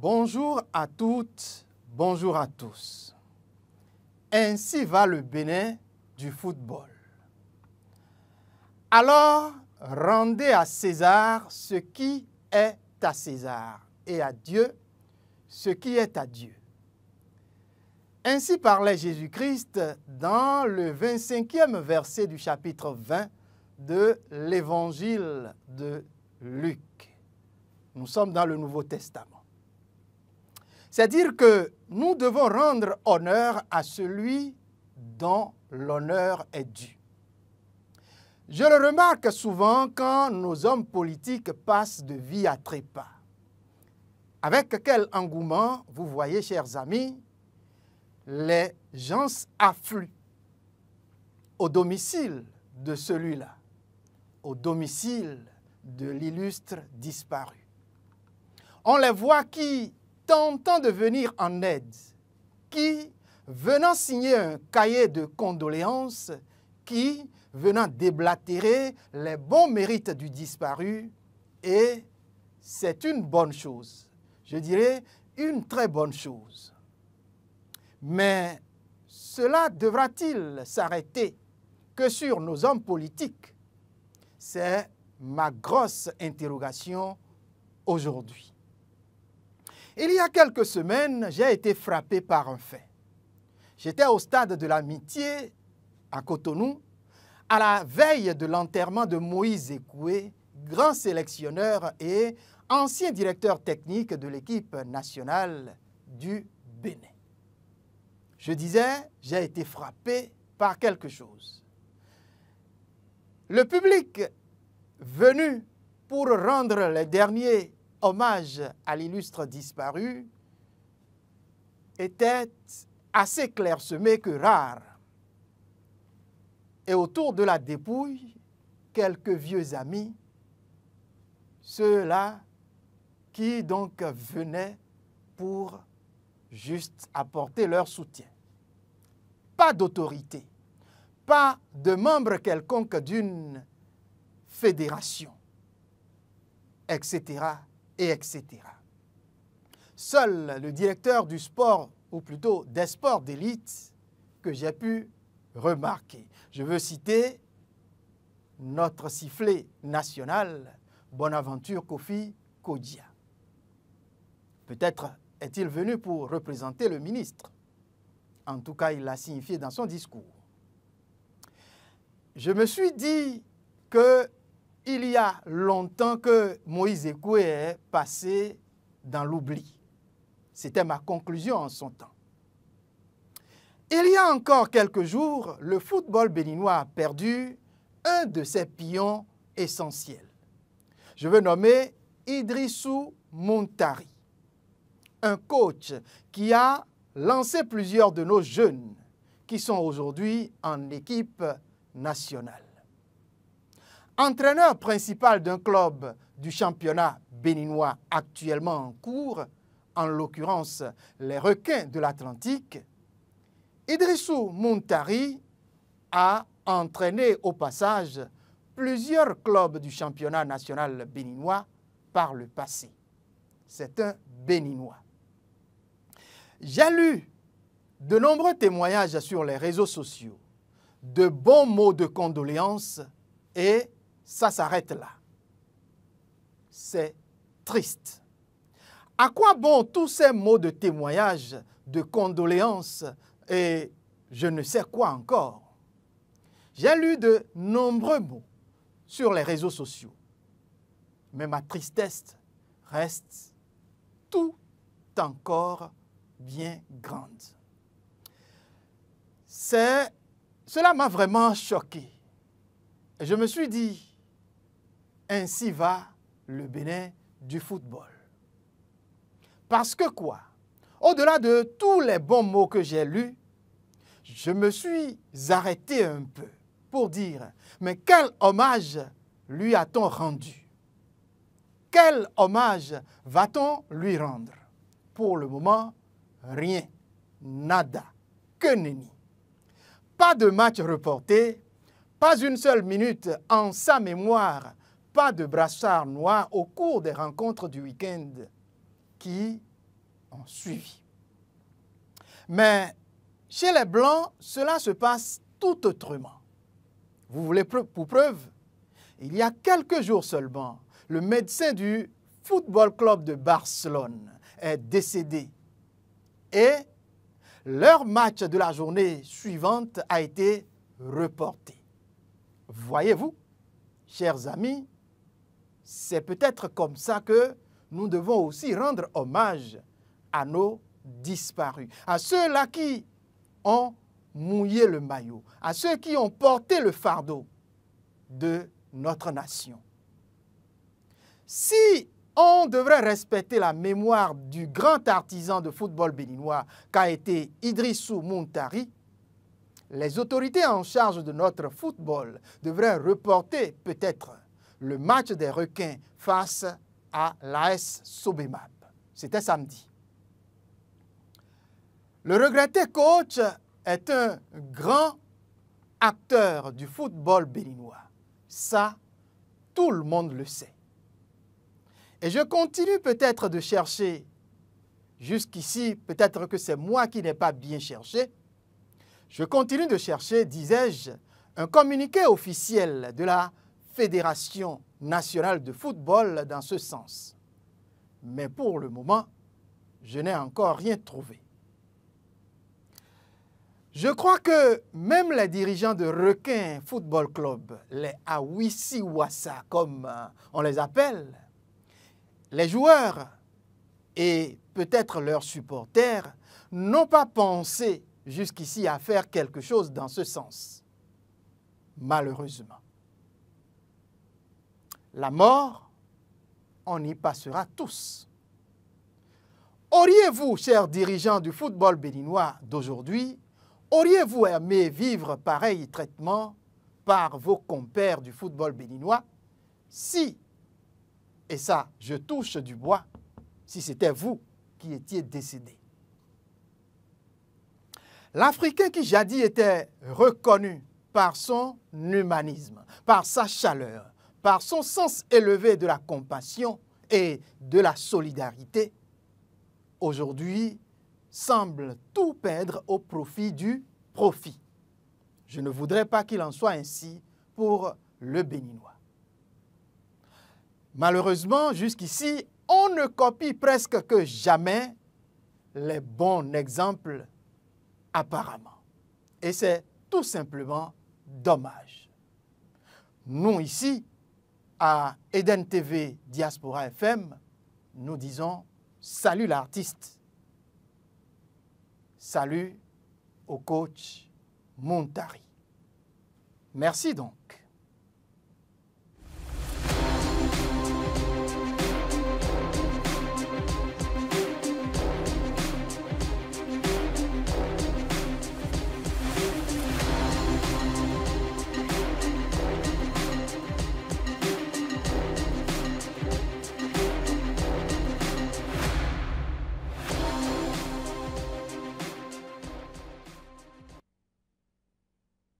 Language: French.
Bonjour à toutes, bonjour à tous. Ainsi va le Bénin du football. Alors, rendez à César ce qui est à César et à Dieu ce qui est à Dieu. Ainsi parlait Jésus-Christ dans le 25e verset du chapitre 20 de l'évangile de Luc. Nous sommes dans le Nouveau Testament. C'est-à-dire que nous devons rendre honneur à celui dont l'honneur est dû. Je le remarque souvent quand nos hommes politiques passent de vie à trépas. Avec quel engouement, vous voyez, chers amis, les gens affluent au domicile de celui-là, au domicile de l'illustre disparu. On les voit qui, tentant de venir en aide, qui, venant signer un cahier de condoléances, qui, venant déblatérer les bons mérites du disparu, et c'est une bonne chose, je dirais une très bonne chose. Mais cela devra-t-il s'arrêter que sur nos hommes politiques? C'est ma grosse interrogation aujourd'hui. Il y a quelques semaines, j'ai été frappé par un fait. J'étais au stade de l'Amitié à Cotonou, à la veille de l'enterrement de Moïse Ekoué, grand sélectionneur et ancien directeur technique de l'équipe nationale du Bénin. Je disais, j'ai été frappé par quelque chose. Le public venu pour rendre les derniers hommages à l'illustre disparu était assez clairsemé que rare. Et autour de la dépouille, quelques vieux amis, ceux-là qui donc venaient pour juste apporter leur soutien. Pas d'autorité, pas de membre quelconque d'une fédération, etc., et etc. Seul le directeur du sport, ou plutôt des sports d'élite, que j'ai pu remarquer. Je veux citer notre sifflet national, Bonaventure Kofi Kodia. Peut-être est-il venu pour représenter le ministre. En tout cas, il l'a signifié dans son discours. Je me suis dit qu'il y a longtemps que Moïse Ekoué est passé dans l'oubli. C'était ma conclusion en son temps. Il y a encore quelques jours, le football béninois a perdu un de ses pions essentiels. Je veux nommer Idrissou Muntari, un coach qui a lancé plusieurs de nos jeunes qui sont aujourd'hui en équipe nationale. Entraîneur principal d'un club du championnat béninois actuellement en cours, en l'occurrence les Requins de l'Atlantique, Idrissou Muntari a entraîné au passage plusieurs clubs du championnat national béninois par le passé. C'est un Béninois. J'ai lu de nombreux témoignages sur les réseaux sociaux, de bons mots de condoléances et ça s'arrête là. C'est triste. À quoi bon tous ces mots de témoignages, de condoléances et je ne sais quoi encore? J'ai lu de nombreux mots sur les réseaux sociaux, mais ma tristesse reste tout encore bien grande. Cela m'a vraiment choqué. Et je me suis dit, ainsi va le Bénin du football. Parce que quoi? Au-delà de tous les bons mots que j'ai lus, je me suis arrêté un peu pour dire, mais quel hommage lui a-t-on rendu? Quel hommage va-t-on lui rendre? Pour le moment, rien, nada, que nenni. Pas de match reporté, pas une seule minute en sa mémoire, pas de brassard noir au cours des rencontres du week-end qui ont suivi. Mais chez les Blancs, cela se passe tout autrement. Vous voulez pour preuve? Il y a quelques jours seulement, le médecin du Football Club de Barcelone est décédé et leur match de la journée suivante a été reporté. Voyez-vous, chers amis, c'est peut-être comme ça que nous devons aussi rendre hommage à nos disparus, à ceux-là qui ont mouillé le maillot, à ceux qui ont porté le fardeau de notre nation. Si on devrait respecter la mémoire du grand artisan de football béninois qu'a été Idrissou Mountari, les autorités en charge de notre football devraient reporter peut-être le match des requins face à l'AS Sobemap. C'était samedi. Le regretté coach est un grand acteur du football béninois. Ça, tout le monde le sait. Et je continue peut-être de chercher, jusqu'ici, peut-être que c'est moi qui n'ai pas bien cherché, je continue de chercher, disais-je, un communiqué officiel de la Fédération nationale de football dans ce sens. Mais pour le moment, je n'ai encore rien trouvé. Je crois que même les dirigeants de Requin Football Club, les Awisi-Wassa comme on les appelle, les joueurs et peut-être leurs supporters n'ont pas pensé jusqu'ici à faire quelque chose dans ce sens. Malheureusement. La mort, on y passera tous. Auriez-vous, chers dirigeants du football béninois d'aujourd'hui, auriez-vous aimé vivre pareil traitement par vos compères du football béninois si, et ça je touche du bois, si c'était vous qui étiez décédé? L'Africain qui jadis était reconnu par son humanisme, par sa chaleur, par son sens élevé de la compassion et de la solidarité, aujourd'hui semble tout perdre au profit du profit. Je ne voudrais pas qu'il en soit ainsi pour le Béninois. Malheureusement, jusqu'ici, on ne copie presque que jamais les bons exemples apparemment. Et c'est tout simplement dommage. Nous ici, à Eden TV Diaspora FM, nous disons salut l'artiste, salut au coach Mountari. Merci donc.